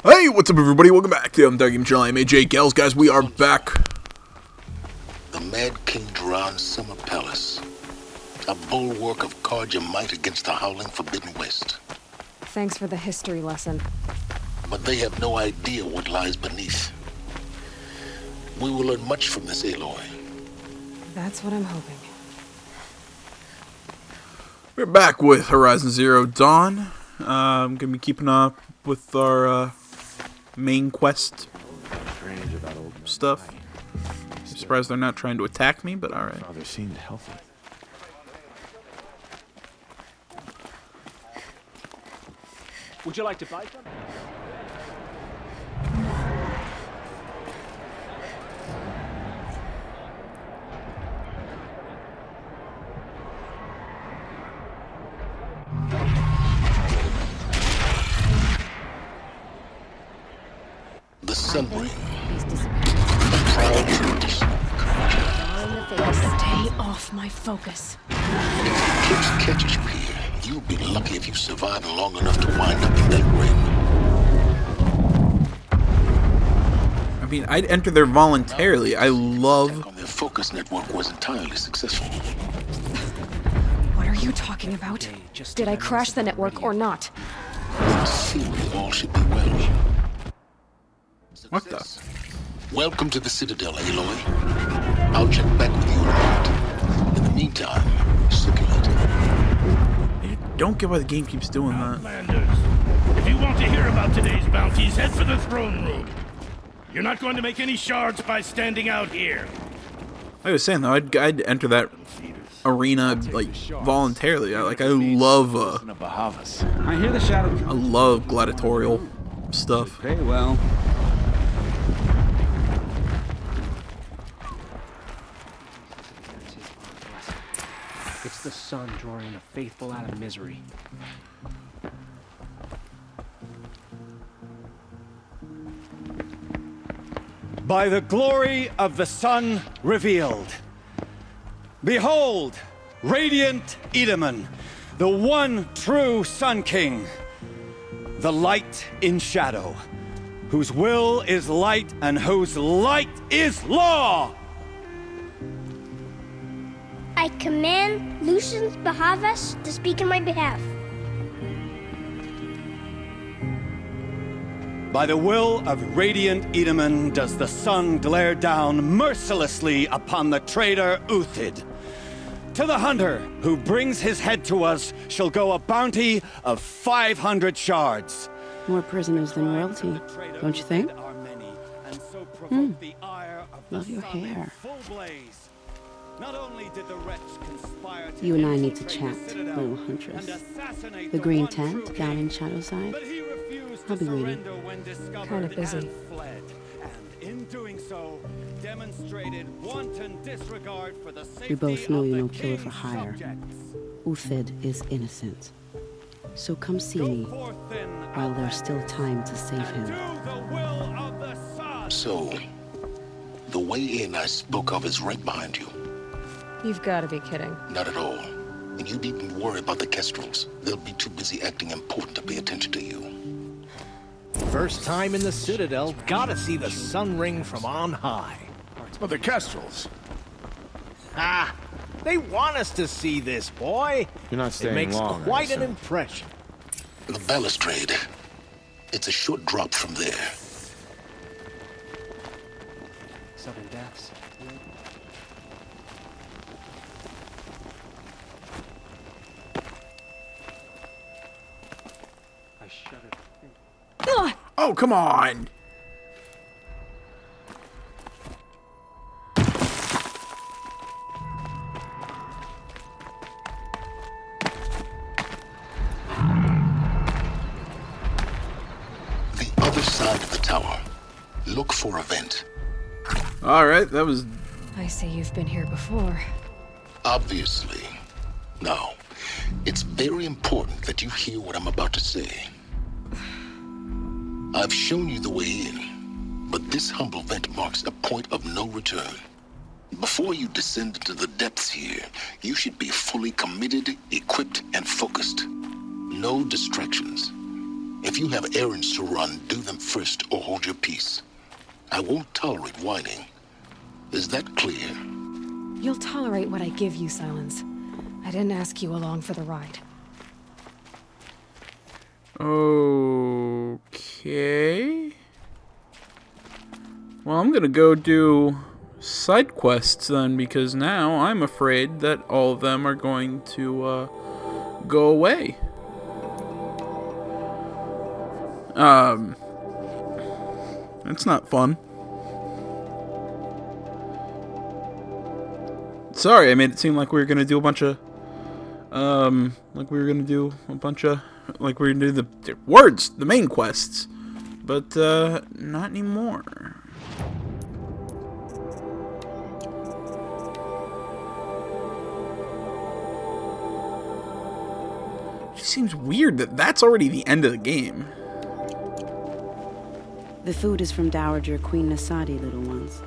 Hey, what's up everybody? Welcome back to the Game Channel. I'm AJ Gales, guys. We are back. The Mad King Duran's Summer Palace. A bulwark of Carja might against the howling Forbidden West. Thanks for the history lesson. But they have no idea what lies beneath. We will learn much from this Aloy. That's what I'm hoping. We're back with Horizon Zero Dawn. I'm gonna be keeping up with our main quest stuff. I'm surprised they're not trying to attack me, but alright. Father seemed healthy. Would you like to fight them? The Sunbreak. He's Proud tradition. Stay off my focus. Kids catches you here. You'll be lucky if you survive long enough to wind up in that ring. I mean, I'd enter there voluntarily. I love... Attack on their focus network was entirely successful. What are you talking about? Did I crash the network or not? In theory, all should be well. What the? Welcome to the Citadel, Aloy. I'll check back with you in a minute. In the meantime, circulate. I don't get why the game keeps doing that. Outlanders, if you want to hear about today's bounties, head for the throne room. You're not going to make any shards by standing out here. Like I was saying though, I'd enter that arena like voluntarily. I love I hear the shadow. I love gladiatorial stuff. Pay well. It's the sun drawing the faithful out of misery. By the glory of the sun revealed. Behold, radiant Edaman, the one true Sun King, the light in shadow, whose will is light and whose light is law! I command Lucius Bahavas to speak in my behalf. By the will of radiant Edaman does the sun glare down mercilessly upon the traitor Uthid. To the hunter who brings his head to us shall go a bounty of 500 shards. More prisoners than royalty, don't you think? Love your hair. Not only did the wretch conspire to You and I need to chat, little huntress. The green tent down in Shadowside. I'll be waiting. Kinda busy. And in doing so, demonstrated wanton disregard for the safety We both know of you're the no killer for king's hire. subjects. Uthid is innocent. So come see Go me forth then, while there's still time to save and him. do the will of the sun. So, the way in I spoke of is right behind you. You've got to be kidding. Not at all. And you needn't worry about the Kestrels. They'll be too busy acting important to pay attention to you. First time in the Citadel, gotta see the sun ring from on high. Oh, the Kestrels. Ah, they want us to see this, boy. You're not It staying makes long. I quite an assume. impression. The balustrade. It's a short drop from there. Sudden deaths. I shuddered. Oh, come on! The other side of the tower. Look for a vent. Alright, that was... I see you've been here before. Obviously. Now, it's very important that you hear what I'm about to say. I've shown you the way in, but this humble vent marks a point of no return. Before you descend into the depths here, you should be fully committed, equipped, and focused. No distractions. If you have errands to run, do them first or hold your peace. I won't tolerate whining. Is that clear? You'll tolerate what I give you, Silence. I didn't ask you along for the ride. Okay. Well, I'm gonna go do side quests then, because now I'm afraid that all of them are going to go away. It's not fun. Sorry, I made it seem like we were gonna do a bunch of, like we were gonna do the main quests, but not anymore. It just seems weird that that's already the end of the game. The food is from Dowager Queen Nasadi, little ones.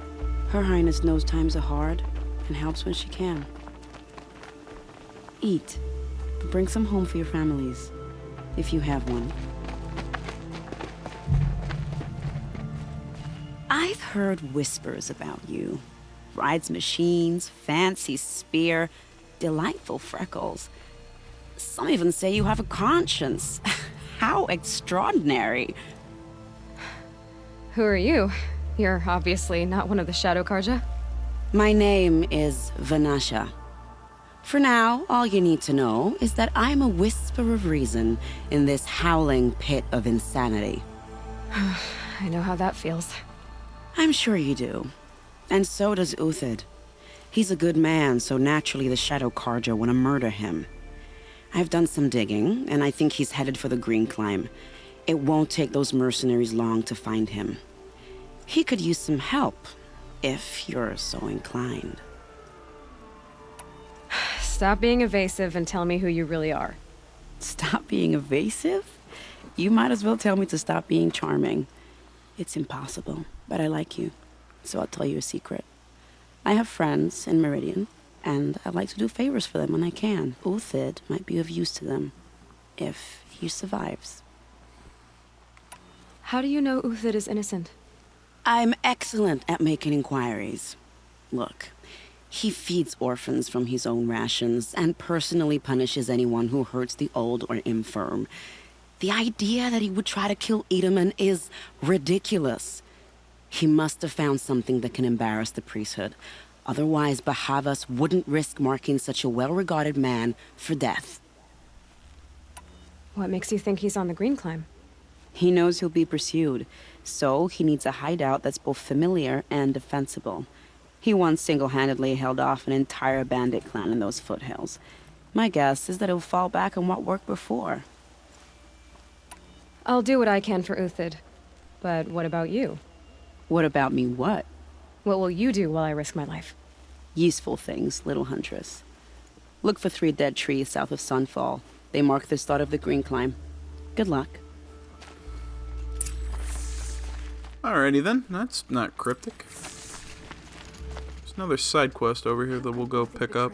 Her Highness knows times are hard and helps when she can. Eat. Bring some home for your families, if you have one. I've heard whispers about you. Rides machines, fancy spear, delightful freckles. Some even say you have a conscience. How extraordinary. Who are you? You're obviously not one of the Shadow Karja. My name is Vanasha. For now, all you need to know is that I'm a whisper of reason in this howling pit of insanity. I know how that feels. I'm sure you do. And so does Uthid. He's a good man, so naturally the Shadow Karja want to murder him. I've done some digging, and I think he's headed for the Green Climb. It won't take those mercenaries long to find him. He could use some help, if you're so inclined. Stop being evasive and tell me who you really are. Stop being evasive? You might as well tell me to stop being charming. It's impossible, but I like you, so I'll tell you a secret. I have friends in Meridian, and I like to do favors for them when I can. Uthid might be of use to them, if he survives. How do you know Uthid is innocent? I'm excellent at making inquiries. Look, he feeds orphans from his own rations and personally punishes anyone who hurts the old or infirm. The idea that he would try to kill Edelman is ridiculous. He must have found something that can embarrass the priesthood. Otherwise, Bahavas wouldn't risk marking such a well-regarded man for death. What makes you think he's on the Green Climb? He knows he'll be pursued, so he needs a hideout that's both familiar and defensible. He once single-handedly held off an entire bandit clan in those foothills. My guess is that he'll fall back on what worked before. I'll do what I can for Uthid. But what about you? What about me what? What will you do while I risk my life? Useful things, little huntress. Look for 3 dead trees south of Sunfall. They mark the start of the Green Climb. Good luck. Alrighty then, that's not cryptic. There's another side quest over here that we'll go pick up.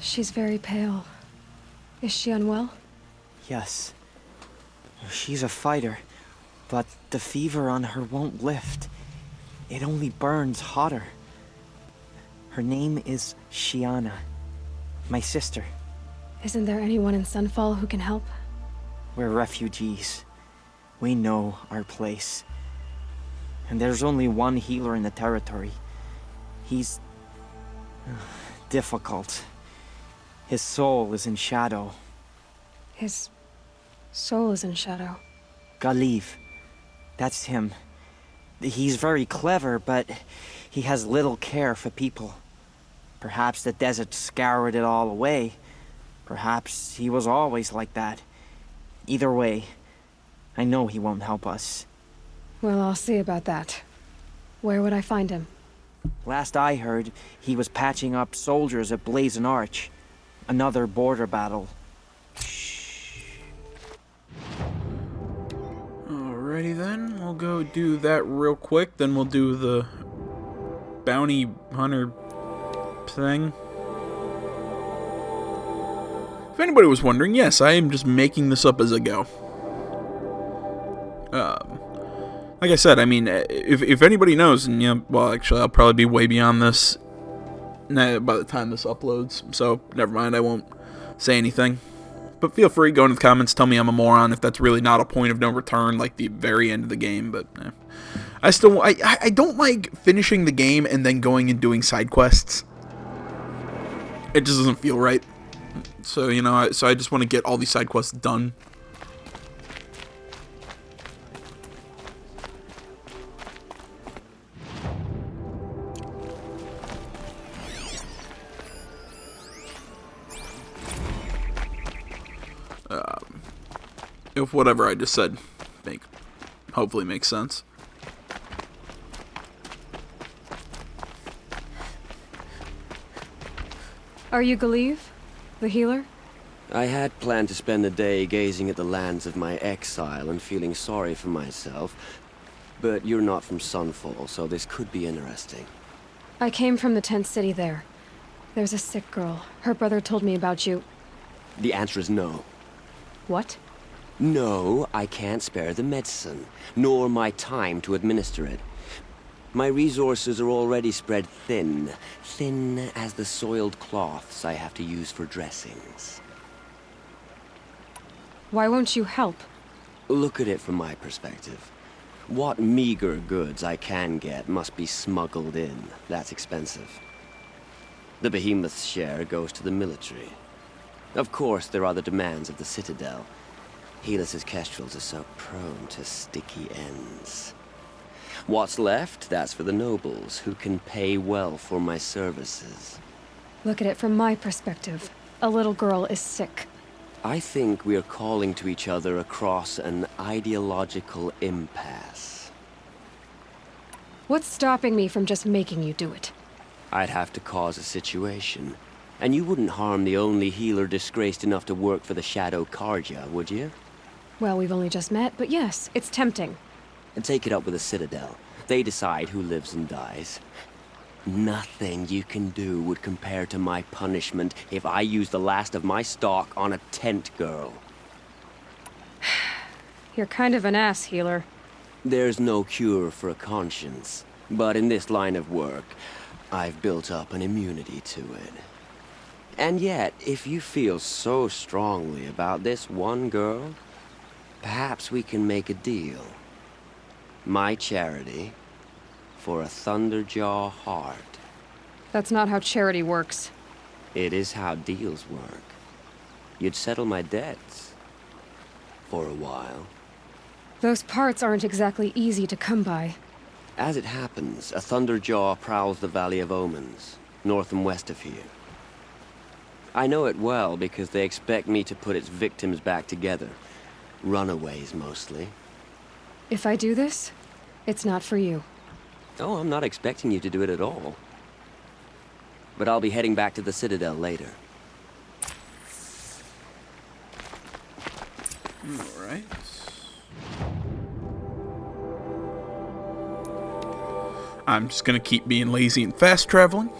She's very pale. Is she unwell? Yes. She's a fighter, but the fever on her won't lift. It only burns hotter. Her name is Shiana, my sister. Isn't there anyone in Sunfall who can help? We're refugees. We know our place. And there's only one healer in the territory. He's difficult. His soul is in shadow. His soul is in shadow. Galiv. That's him. He's very clever, but he has little care for people. Perhaps the desert scoured it all away. Perhaps he was always like that. Either way, I know he won't help us. Well, I'll see about that. Where would I find him? Last I heard, he was patching up soldiers at Blazon Arch. Another border battle. Alrighty then, we'll go do that real quick, then we'll do the bounty hunter thing. If anybody was wondering, yes, I am just making this up as I go. Like I said, I mean, if anybody knows, and well, actually, I'll probably be way beyond this by the time this uploads, so never mind, I won't say anything. But feel free, go into the comments, tell me I'm a moron if that's really not a point of no return, like the very end of the game, but I don't like finishing the game and then going and doing side quests. It just doesn't feel right. So, so I just want to get all these side quests done. If whatever I just said hopefully makes sense. Are you Galeev, the healer? I had planned to spend the day gazing at the lands of my exile and feeling sorry for myself, but you're not from Sunfall, so this could be interesting. I came from the tent city there. There's a sick girl. Her brother told me about you. The answer is no. What? No, I can't spare the medicine, nor my time to administer it. My resources are already spread thin as the soiled cloths I have to use for dressings. Why won't you help? Look at it from my perspective. What meager goods I can get must be smuggled in. That's expensive. The behemoth's share goes to the military. Of course, there are the demands of the Citadel. Helis' kestrels are so prone to sticky ends. What's left, that's for the nobles, who can pay well for my services. Look at it from my perspective. A little girl is sick. I think we are calling to each other across an ideological impasse. What's stopping me from just making you do it? I'd have to cause a situation. And you wouldn't harm the only healer disgraced enough to work for the Shadow Carja, would you? Well, we've only just met, but yes, it's tempting. And take it up with the Citadel. They decide who lives and dies. Nothing you can do would compare to my punishment if I use the last of my stock on a tent girl. You're kind of an ass, healer. There's no cure for a conscience. But in this line of work, I've built up an immunity to it. And yet, if you feel so strongly about this one girl, perhaps we can make a deal. My charity for a Thunderjaw heart. That's not how charity works. It is how deals work. You'd settle my debts. For a while. Those parts aren't exactly easy to come by. As it happens, a Thunderjaw prowls the Valley of Omens, north and west of here. I know it well because they expect me to put its victims back together. Runaways, mostly. If I do this, it's not for you. Oh, I'm not expecting you to do it at all. But I'll be heading back to the Citadel later. Alright. I'm just gonna keep being lazy and fast traveling.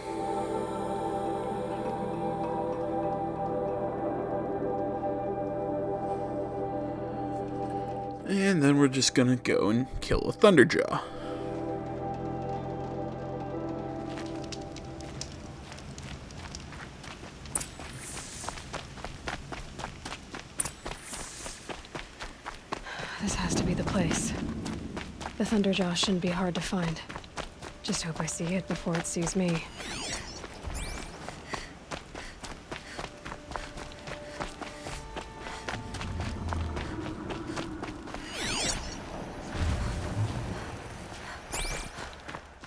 And then we're just gonna go and kill a Thunderjaw. This has to be the place. The Thunderjaw shouldn't be hard to find. Just hope I see it before it sees me.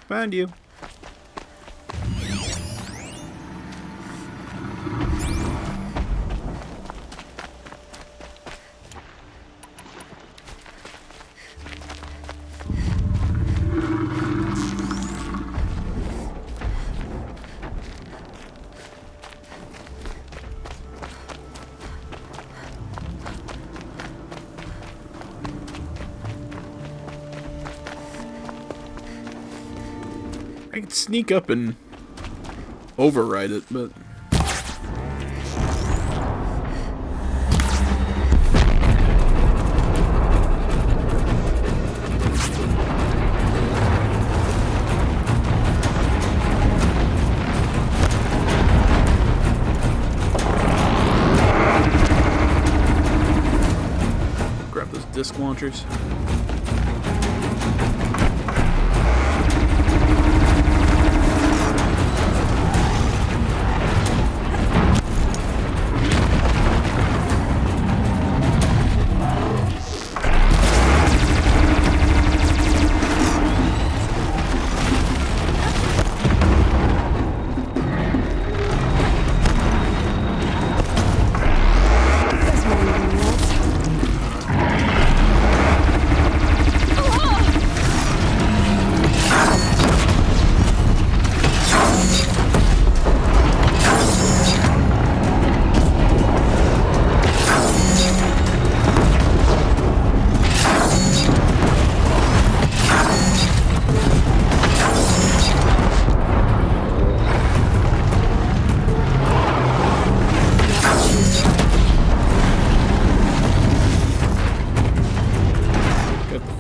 Found you. I could sneak up and override it, but disc launchers.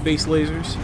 Face lasers.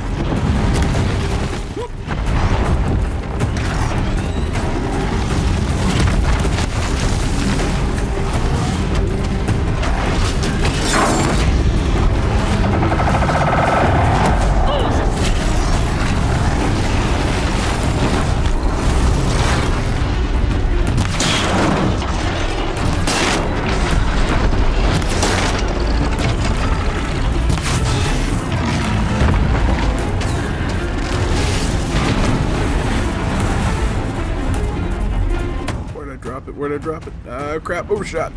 Where'd I drop it? Crap, overshot.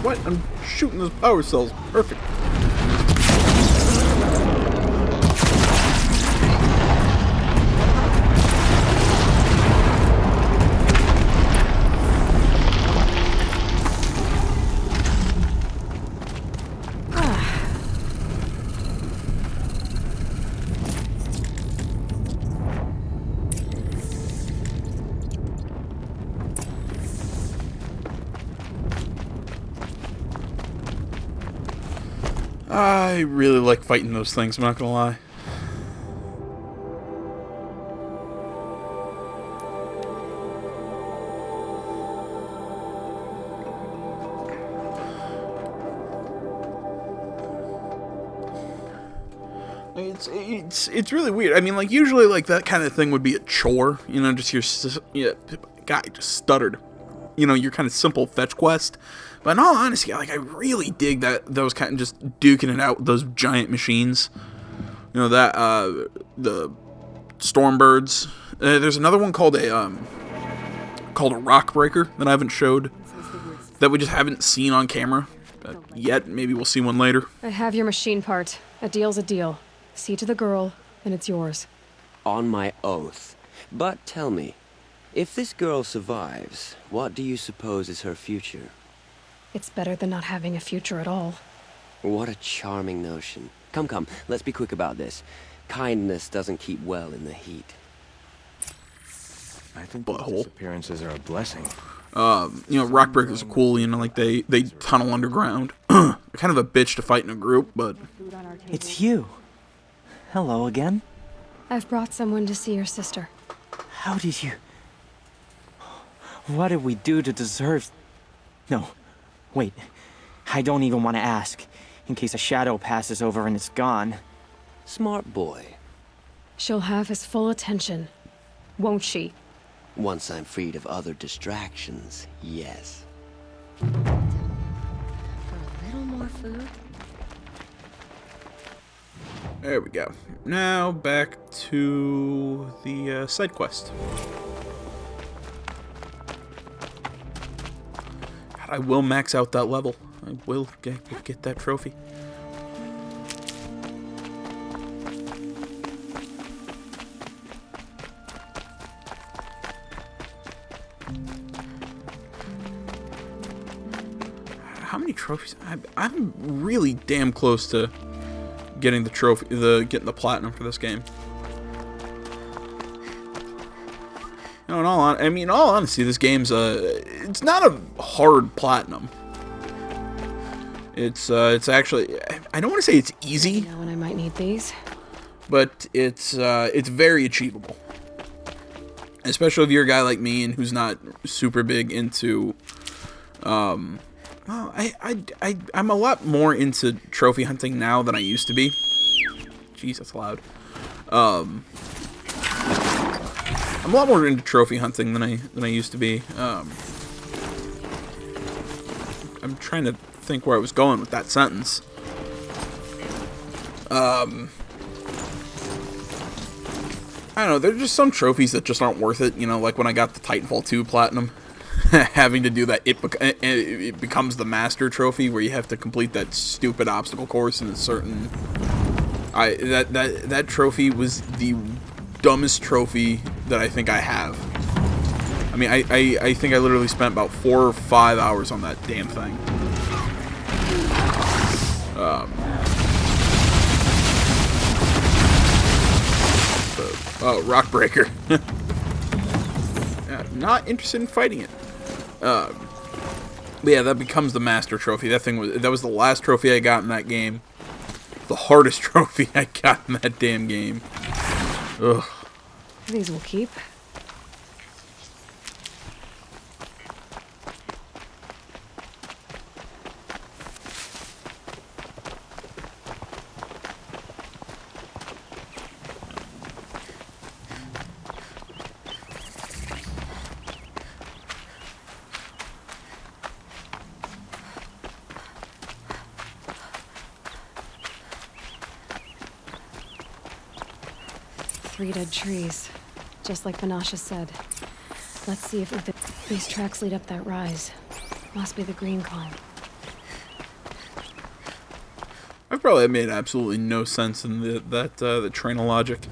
What? I'm shooting those power cells. Perfect. I really like fighting those things, I'm not gonna lie. It's really weird. I mean, like, usually, like, that kind of thing would be a chore, you know, just your guy just stuttered. You know, your kind of simple fetch quest. But in all honesty, like, I really dig those kind of just duking it out with those giant machines. You know, that, the Stormbirds. There's another one called a Rock Breaker that I haven't showed. That we just haven't seen on camera yet. Maybe we'll see one later. I have your machine part. A deal's a deal. See to the girl, and it's yours. On my oath. But tell me, if this girl survives, what do you suppose is her future? It's better than not having a future at all. What a charming notion. Come, let's be quick about this. Kindness doesn't keep well in the heat. I think these disappearances are a blessing. You know, rock breakers are cool, you know, like they tunnel underground. They're kind of a bitch to fight in a group, but... It's you. Hello again. I've brought someone to see your sister. How did you... What did we do to deserve... No, wait. I don't even want to ask, in case a shadow passes over and it's gone. Smart boy. She'll have his full attention, won't she? Once I'm freed of other distractions, yes. For a little more food? There we go. Now back to the side quest. God, I will max out that level. I will get that trophy. how many trophies? I'm really damn close to getting the trophy, getting the platinum for this game. You know, in all honesty, this game's it's not a hard platinum. It's actually, I don't want to say it's easy. You know when I might need these. But it's very achievable. Especially if you're a guy like me and who's not super big into, well, I'm a lot more into trophy hunting now than I used to be. Jeez, that's loud. I'm a lot more into trophy hunting than I used to be. I'm trying to think where I was going with that sentence. I don't know, there's just some trophies that just aren't worth it, you know, like when I got the Titanfall 2 Platinum, having to do that, it becomes the Master Trophy, where you have to complete that stupid obstacle course in a certain... That trophy was the dumbest trophy that I think I have. I mean, I think I literally spent about 4 or 5 hours on that damn thing. Oh, Rock Breaker. Yeah, not interested in fighting it. But yeah, that becomes the Master Trophy. That was the last trophy I got in that game. The hardest trophy I got in that damn game. Ugh. These will keep. Three dead trees, just like Banasha said. Let's see if these tracks lead up that rise. Must be the green climb. I've probably made absolutely no sense in the train of logic.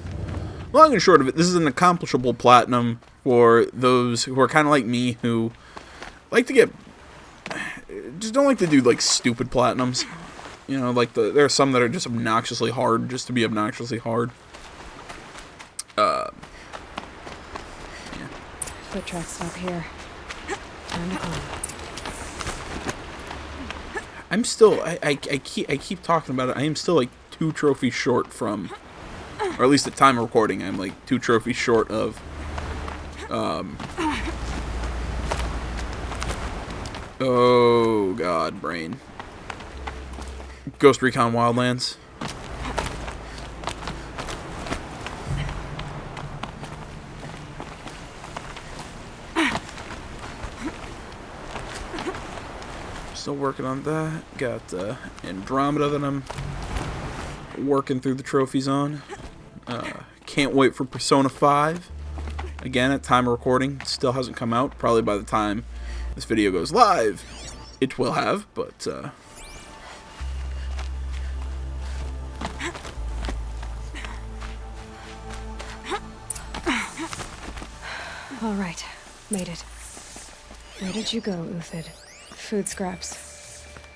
Long and short of it, this is an accomplishable platinum for those who are kind of like me, who like to just don't like to do like stupid platinums. You know, like there are some that are just obnoxiously hard, just to be obnoxiously hard. Yeah. Foot tracks stop here. Time to climb. I'm still, I keep talking about it. I am still like 2 trophies short from, or at least at time of recording, I'm like 2 trophies short of, oh god, brain. Ghost Recon Wildlands. Still working on that. Got Andromeda that I'm working through the trophies on. Can't wait for Persona 5. Again, at time of recording, it still hasn't come out. Probably by the time this video goes live, it will have, but All right, made it. Where did you go, Uthid? Food scraps.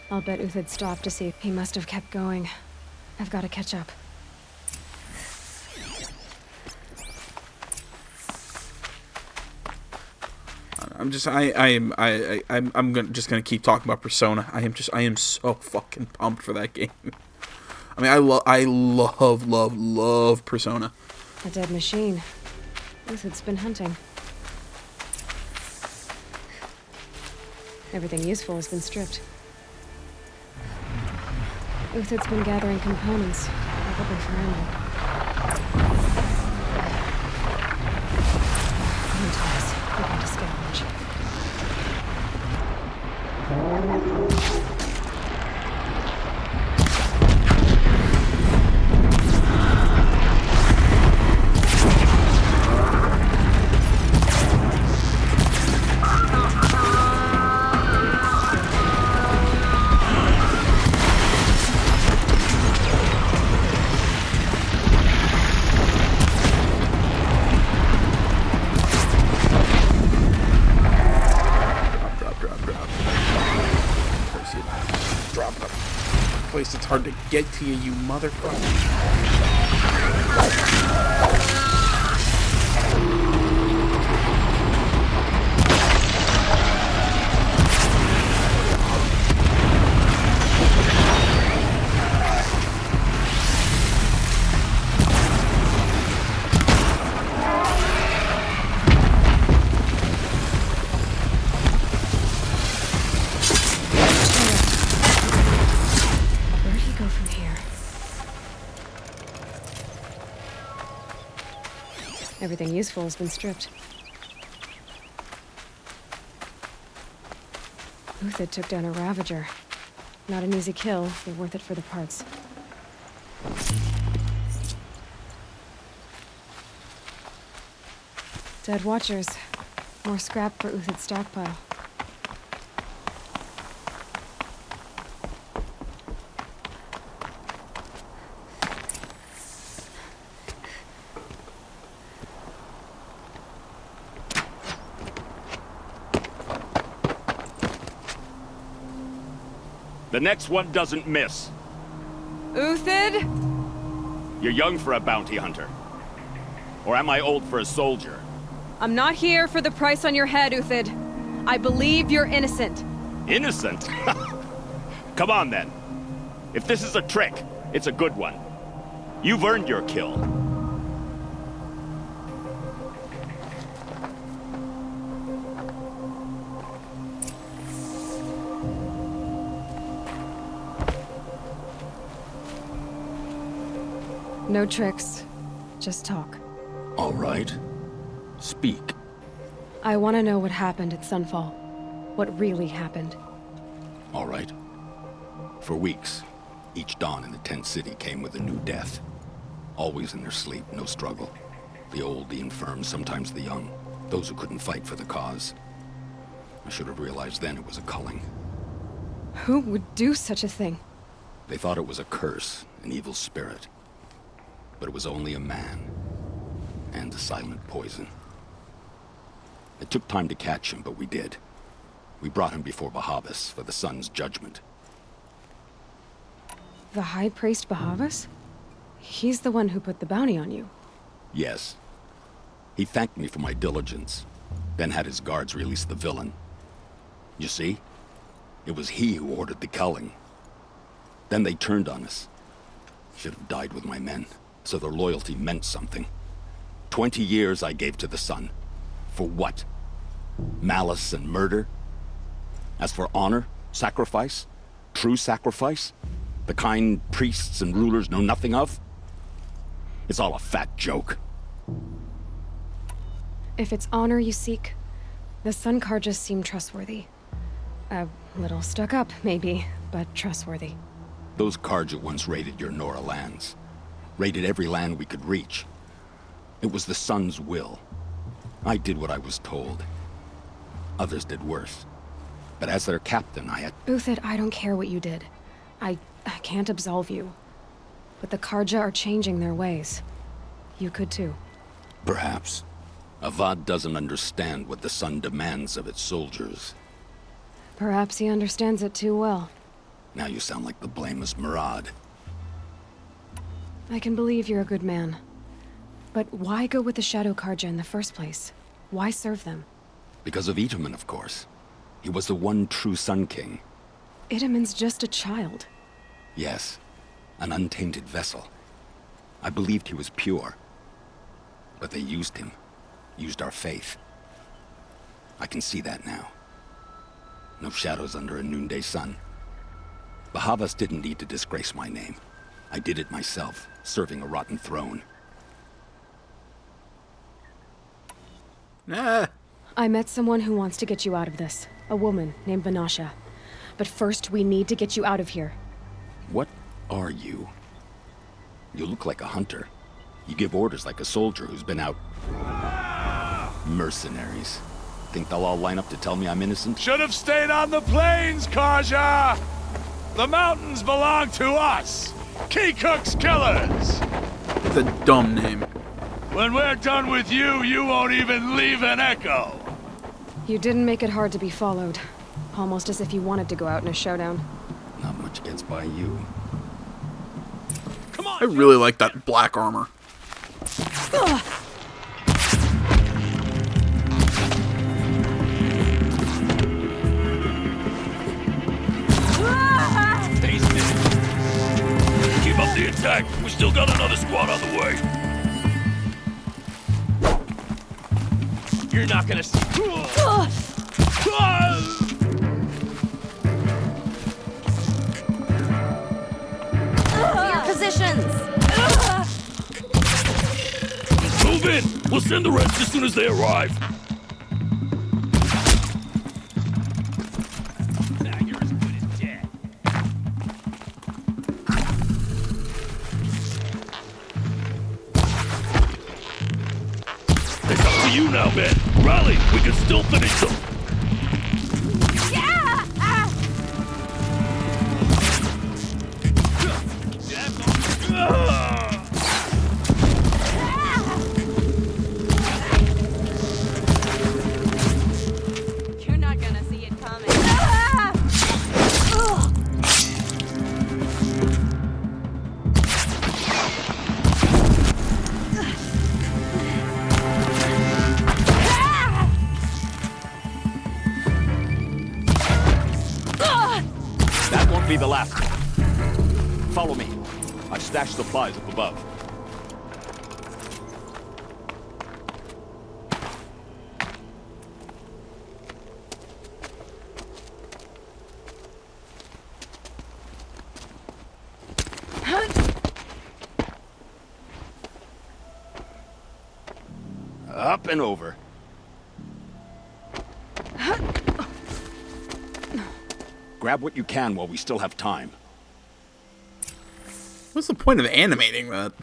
I'll bet Uthid stopped to see. He must have kept going. I've got to catch up. I'm just gonna keep talking about Persona. I am so fucking pumped for that game. I mean, I love Persona. A dead machine. Uthid's been hunting. Everything useful has been stripped. Uthid's been gathering components, probably for ammo. Come on, Thomas. We're going to scavenge. hard to get to you, you motherfucker. Where'd he go from here? Everything useful has been stripped. Uthid took down a Ravager. Not an easy kill, but worth it for the parts. Dead Watchers. More scrap for Uthid's stockpile. The next one doesn't miss. Uthid? You're young for a bounty hunter. Or am I old for a soldier? I'm not here for the price on your head, Uthid. I believe you're innocent. Innocent? Come on, then. If this is a trick, it's a good one. You've earned your kill. No tricks. Just talk. All right. Speak. I want to know what happened at Sunfall. What really happened. All right. For weeks, each dawn in the tent city came with a new death. Always in their sleep, no struggle. The old, the infirm, sometimes the young. Those who couldn't fight for the cause. I should have realized then it was a culling. Who would do such a thing? They thought it was a curse, an evil spirit. But it was only a man. And a silent poison. It took time to catch him, but we did. We brought him before Bahavas for the sun's judgment. The High Priest Bahavas? He's the one who put the bounty on you. Yes. He thanked me for my diligence, then had his guards release the villain. You see? It was he who ordered the culling. Then they turned on us. Should have died with my men, so their loyalty meant something. 20 years I gave to the sun. For what? Malice and murder? As for honor, sacrifice, true sacrifice, the kind priests and rulers know nothing of? It's all a fat joke. If it's honor you seek, the Sun Karjas seem trustworthy. A little stuck up, maybe, but trustworthy. Those Karja once raided your Nora lands. Raided every land we could reach. It was the sun's will. I did what I was told. Others did worse. But as their captain, I had... Uthid, I don't care what you did. I can't absolve you. But the Karja are changing their ways. You could too. Perhaps. Avad doesn't understand what the sun demands of its soldiers. Perhaps he understands it too well. Now you sound like the blameless Murad. I can believe you're a good man. But why go with the Shadow Karja in the first place? Why serve them? Because of Itaman, of course. He was the one true Sun King. Itaman's just a child. Yes, an untainted vessel. I believed he was pure. But they used him. Used our faith. I can see that now. No shadows under a noonday sun. Bahavas didn't need to disgrace my name. I did it myself, serving a rotten throne. I met someone who wants to get you out of this. A woman named Vanasha. But first, we need to get you out of here. What are you? You look like a hunter. You give orders like a soldier who's been out... Mercenaries. Think they'll all line up to tell me I'm innocent? Should have stayed on the plains, Karja! The mountains belong to us! Keycook's Killers! It's a dumb name. When we're done with you, you won't even leave an echo! You didn't make it hard to be followed. Almost as if you wanted to go out in a showdown. Not much gets by you. I really like that black armor. Keep up the attack. We still got another squad on the way. You're not gonna see. Your positions! Move in. We'll send the rest as soon as they arrive. You're as good as dead. It's up to you now, man. Rally. We can still finish them. You're not gonna see it coming. That won't be the last. Follow me. I've stashed supplies up above. Up and over. Grab what you can while we still have time. What's the point of animating that?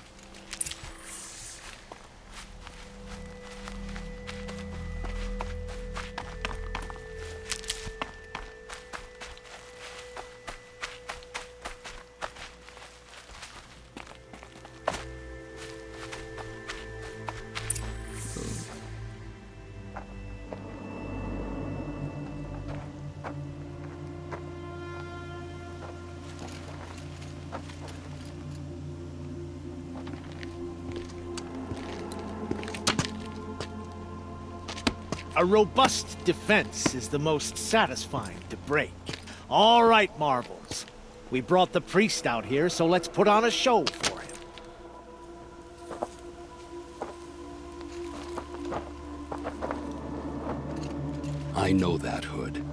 A robust defense is the most satisfying to break. All right, Marbles. We brought the priest out here, so let's put on a show for him. I know that, Hood.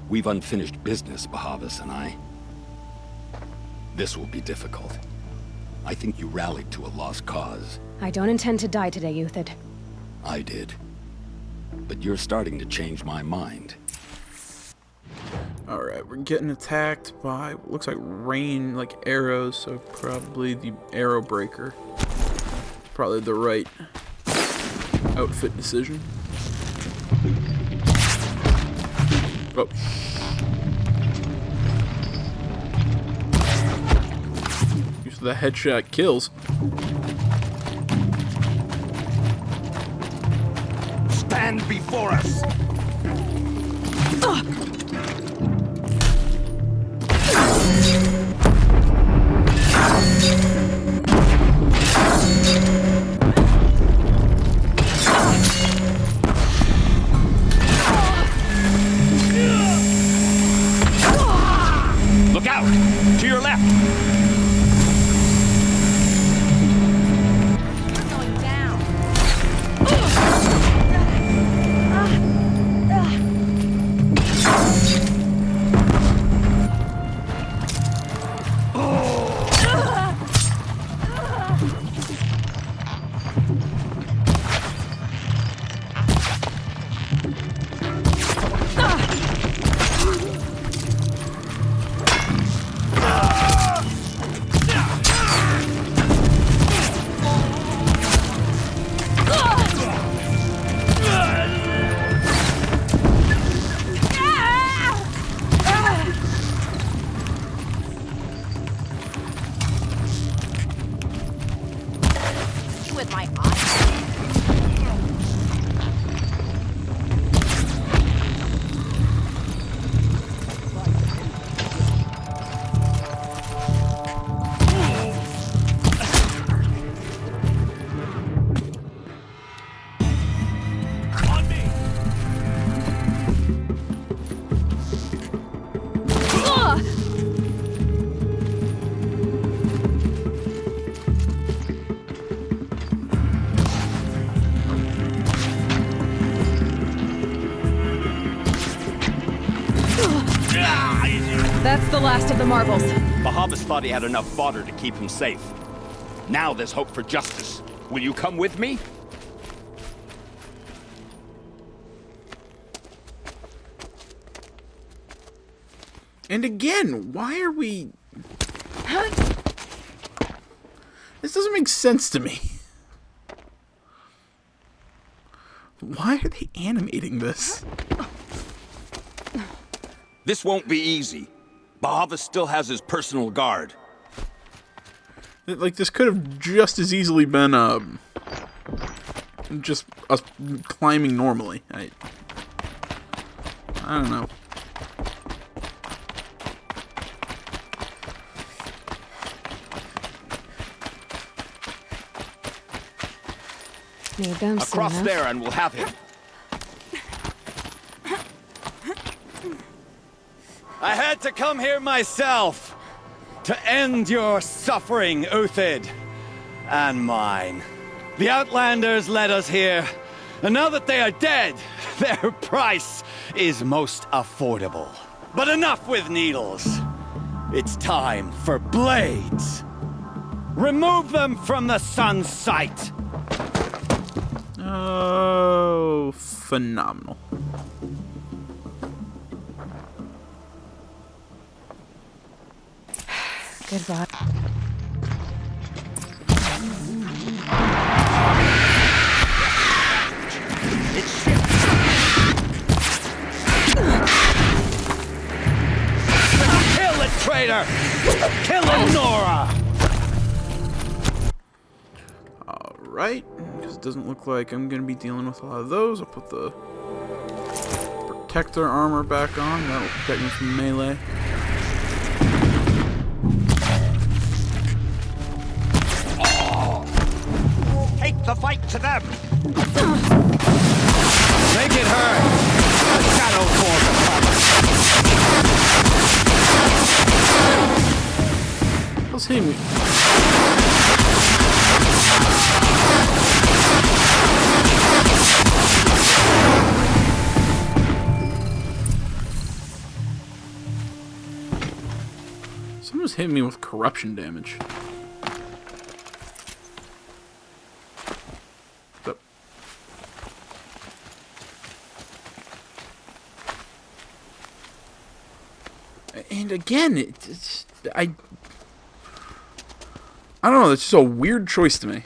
We've unfinished business, Bahavas and I. This will be difficult. I think you rallied to a lost cause. I don't intend to die today, Uthid. I did. But you're starting to change my mind. Alright, we're getting attacked by what looks like rain, like arrows, so probably the arrow breaker. Probably the right outfit decision. Oh. Use the headshot kills. Stand before us. Look out! To your left! With my eyes. That's the last of the marbles. Bahavas thought he had enough fodder to keep him safe. Now there's hope for justice. Will you come with me? And again, why are we... This doesn't make sense to me. Why are they animating this? This won't be easy. Bahavas still has his personal guard. Like, this could have just as easily been, just us climbing normally. I don't know. Need them Across soon there and we'll have him. I had to come here myself to end your suffering, Uthid, and mine. The Outlanders led us here, and now that they are dead, their price is most affordable. But enough with needles. It's time for blades. Remove them from the sun's sight. Oh, phenomenal. Goodbye. Kill it, traitor! Kill Nora! Alright, because it doesn't look like I'm going to be dealing with a lot of those. I'll put the protector armor back on. That'll protect me from melee. Take the fight to them! Make it hurt! The shadow form Let's hit me. Someone's hitting me with corruption damage. But and again, it's I don't know. It's just a weird choice to me.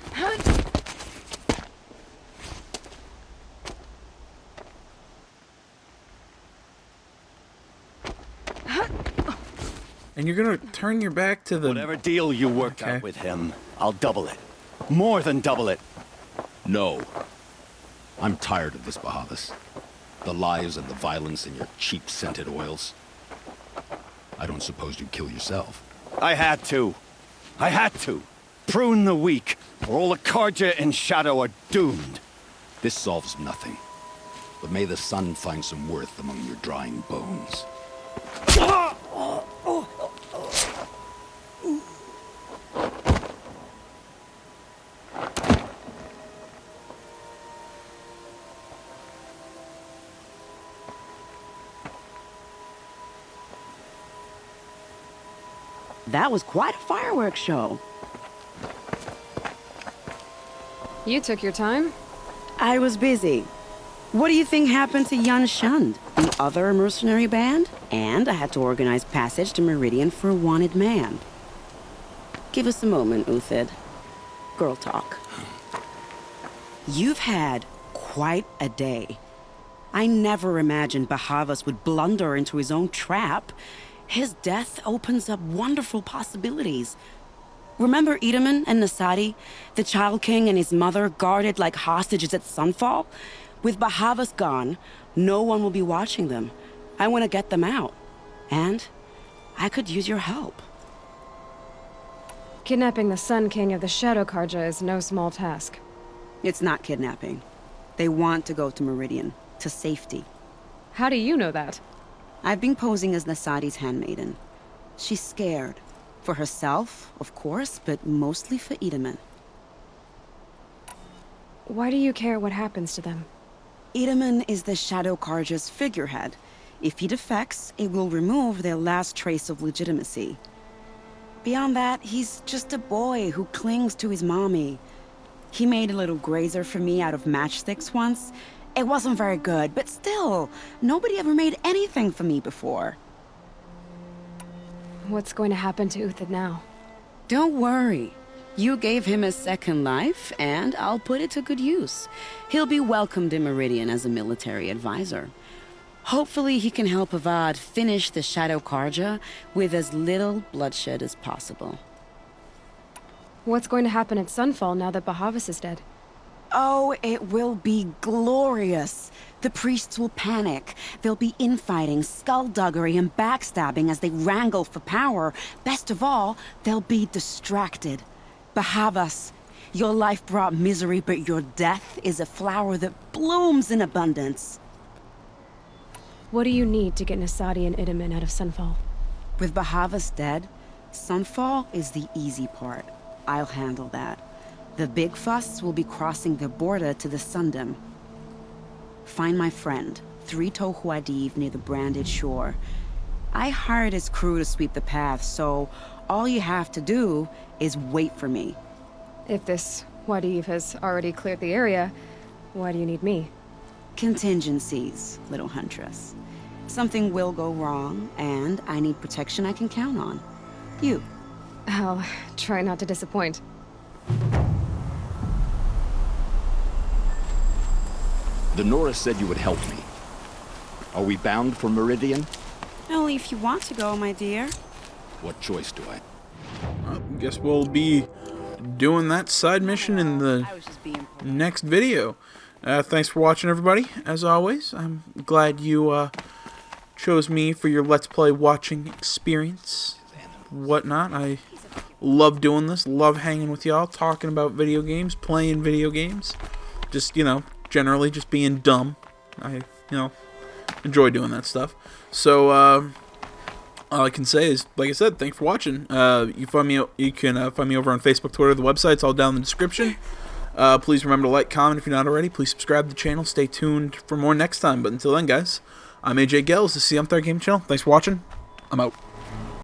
And you're gonna turn your back to the... Whatever deal you worked out with him, I'll double it. More than double it. No. I'm tired of this, Bahavas. The lies and the violence and your cheap scented oils. I don't suppose you'd kill yourself. I had to. I had to. Prune the weak, or all the Karja in Shadow are doomed. This solves nothing. But may the sun find some worth among your drying bones. That was quite a fireworks show. You took your time? I was busy. What do you think happened to Yan Shund, the other mercenary band? And I had to organize passage to Meridian for a wanted man. Give us a moment, Uthid. Girl talk. You've had quite a day. I never imagined Bahavas would blunder into his own trap. His death opens up wonderful possibilities. Remember Edaman and Nasadi, the Child King and his mother guarded like hostages at sunfall? With Bahavas gone, no one will be watching them. I want to get them out. And I could use your help. Kidnapping the Sun King of the Shadow Karja is no small task. It's not kidnapping. They want to go to Meridian, to safety. How do you know that? I've been posing as Nasadi's handmaiden. She's scared. For herself, of course, but mostly for Edaman. Why do you care what happens to them? Edaman is the Shadow Karja's figurehead. If he defects, it will remove their last trace of legitimacy. Beyond that, he's just a boy who clings to his mommy. He made a little grazer for me out of matchsticks once. It wasn't very good, but still, nobody ever made anything for me before. What's going to happen to Uthid now? Don't worry. You gave him a second life, and I'll put it to good use. He'll be welcomed in Meridian as a military advisor. Hopefully he can help Avad finish the Shadow Karja with as little bloodshed as possible. What's going to happen at Sunfall now that Bahavas is dead? Oh, it will be glorious. The priests will panic. There'll be infighting, skullduggery, and backstabbing as they wrangle for power. Best of all, they'll be distracted. Bahavas, your life brought misery, but your death is a flower that blooms in abundance. What do you need to get Nasadi and Idaman out of Sunfall? With Bahavas dead, Sunfall is the easy part. I'll handle that. The big fuss will be crossing the border to the Sundom. Find my friend, Traitor Huadiv, near the branded shore. I hired his crew to sweep the path, so all you have to do is wait for me. If this Huadiv has already cleared the area, why do you need me? Contingencies, little huntress. Something will go wrong, and I need protection I can count on. You. I'll try not to disappoint. The Norris said you would help me. Are we bound for Meridian? Only if you want to go, my dear. What choice do I? Guess we'll be doing that side mission in the next video. Thanks for watching, everybody. As always, I'm glad you chose me for your Let's Play watching experience, whatnot. I love doing this, love hanging with y'all, talking about video games, playing video games. Just, generally just being dumb. I, enjoy doing that stuff. So, all I can say is, like I said, thanks for watching. You can find me over on Facebook, Twitter, the website's all down in the description. Please remember to like, comment if you're not already. Please subscribe to the channel. Stay tuned for more next time. But until then, guys, I'm AJ Gels. This is the Third Game Channel. Thanks for watching. I'm out.